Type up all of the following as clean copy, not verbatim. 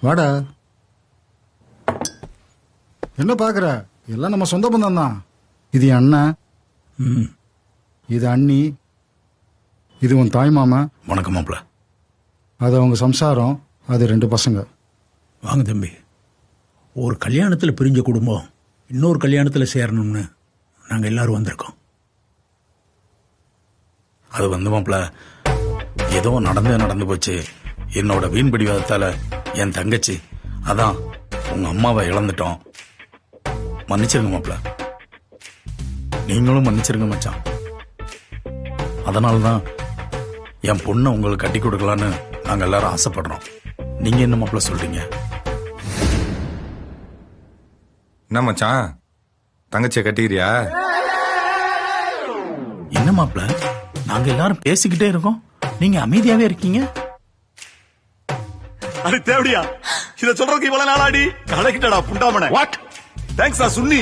வாடா. என்ன பாக்குற? எல்லாம் நம்ம சொந்த பந்தம் தான். இது என் அண்ணன், இது அண்ணி, இது உன் தாய் மாமா. வணக்கம் மாப்பிள. அது அவங்க சம்சாரம், அது 2 பசங்க. வாங்க தம்பி. ஒரு கல்யாணத்தில் பிரிஞ்ச குடும்பம் இன்னொரு கல்யாணத்தில் சேரணும்னு நாங்கள் எல்லாரும் வந்திருக்கோம். அது மாப்பிள, ஏதோ நடந்து போச்சு. என்னோட வீண் பிடிவாதத்தால என் தங்கச்சி, அதான் உங்க அம்மாவை இழந்துட்டோம். மன்னிச்சிருங்க மாப்பிள. நீங்களும் மன்னிச்சிருங்க மச்சான். அதனாலதான் என் பொண்ணை உங்களுக்கு கட்டி கொடுக்கலான்னு நாங்க எல்லாரும் ஆசைப்படுறோம். நீங்க என்ன மாப்பிள சொல்றீங்க? என்ன மச்சான், தங்கச்சியை கட்டிக்கிறியா? என்ன மாப்பிள, நாங்க எல்லாரும் பேசிக்கிட்டே இருக்கோம், நீங்க அமைதியாவே இருக்கீங்க. அது தேவடியா? இத சொல்றதுக்கு இவ்வளவு நாளாடி கலக்கிட்டடா புண்டாமன. வாட்? தேங்க்ஸ்டா சுன்னி.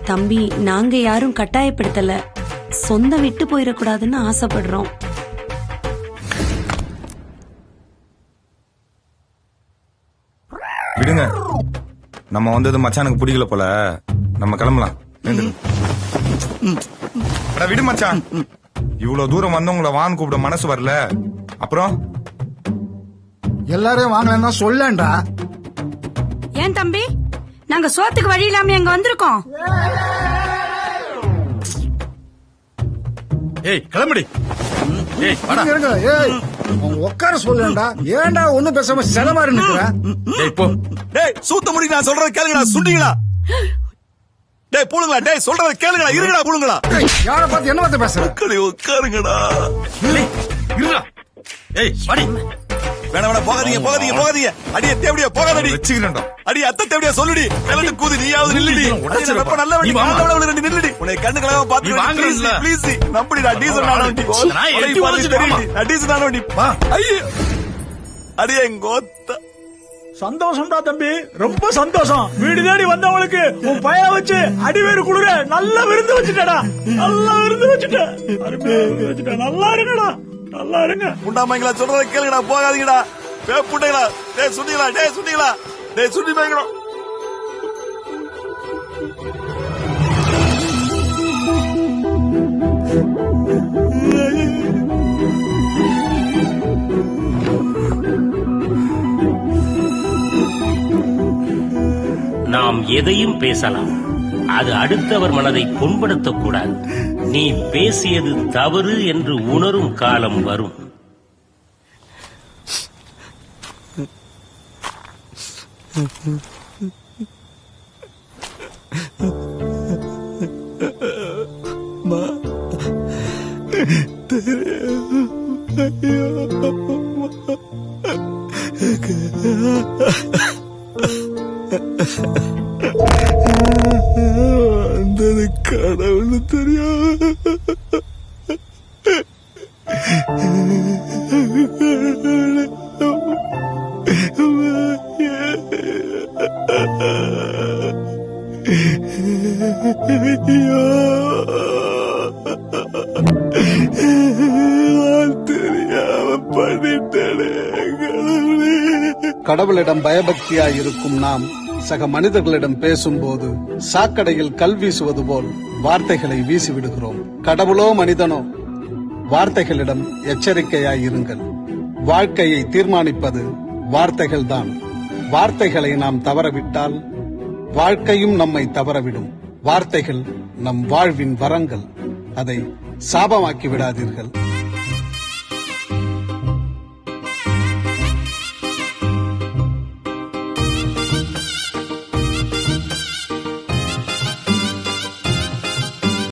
தம்பி, நாங்க யாரும் கட்டாயப்படுத்தல. சொந்தம் விட்டு போயிடக்கூடாதுன்னு ஆசைப்படுறோம். விடுங்க, நம்ம வந்தது மச்சானுக்கு பிடிக்கல போல. நம்ம கிளம்பலாம். விடு மச்சான், இவ்வளவு தூரம் வந்தவங்கள வான்னு கூப்பிட மனசு வரல. அப்புறம் எல்லாரையும் வாங்கலன்னா சொல்லேன்டா. ஏன் தம்பி, நாங்க சோத்துக்கு வழி இல்லாம எங்க வந்திருக்கோம். ஏய் கிளம்புடி. ஏய் வாடா. இருங்க, ஏய் உட்கார சொல்லேன்டா. ஏன்டா ஒண்ணும் பேசாம சில மாதிரி நிக்கிற? ஏய் போ. டேய் சூத்த முடி, நான் சொல்றத கேளுங்கடா. சுண்டிங்களா? டேய் பூளுங்களா, டேய் சொல்றத கேளுங்கடா. இருங்கடா பூளுங்களா. யாரை பார்த்து என்ன வார்த்தை பேசுற? உட்காருங்கடா. இருடா. ஏய் வாடி. வேணாம் போகாதீங்க. அடியே தேவடியா போகாதடி. வச்சுக்கிறேன்டா. அடி அத்தை தேவடியா சொல்லுடி. கிளம்பி கூது, நீயாவது நில்லுடி. வெப்ப நல்ல வண்டி, நல்ல வண்டி நில்லுடி. உன்னை கண்ணு கலகாம பாத்து ப்ளீஸ் நம்பிடிடா. டீசல் நான வண்டி. டீசல் நான வண்டி. ஐயோ அடியே கோத்த. சந்தோஷம்டா தம்பி, ரொம்ப சந்தோஷம். வீடு தேடி வந்தவங்களுக்கு உன் பையனை வச்சு அடிவேறு குடுற நல்ல விருந்து வச்சுட்டா. நல்லா இருங்கடா. நல்லா இருங்க. புண்டாமைங்களா சொல்றத கேளுங்கடா. போகாதீங்கடா. புண்டைங்களா. டேய் சுண்டிங்களா. டேய் சுண்டி பயங்கரம். நாம் எதையும் பேசலாம், அது அடுத்தவர் மனதை புண்படுத்தக்கூடாது. நீ பேசியது தவறு என்று உணரும் காலம் வரும். கடவுள் தெரியும். தெரியாம பண்ணிட்டே. கடவுளிடம் பயபக்தியாய் இருக்கும் நாம் சக மனிதர்களிடம் பேசும்போது சாக்கடையில் கல் வீசுவது போல் வார்த்தைகளை வீசிவிடுகிறோம். கடவுளோ மனிதனோ, வார்த்தைகளிடம் எச்சரிக்கையாய் இருங்கள். வாழ்க்கையை தீர்மானிப்பது வார்த்தைகள்தான். வார்த்தைகளை நாம் தவறவிட்டால் வாழ்க்கையும் நம்மை தவறவிடும். வார்த்தைகள் நம் வாழ்வின் வரங்கள். அதை சாபமாக்கி விடாதீர்கள்.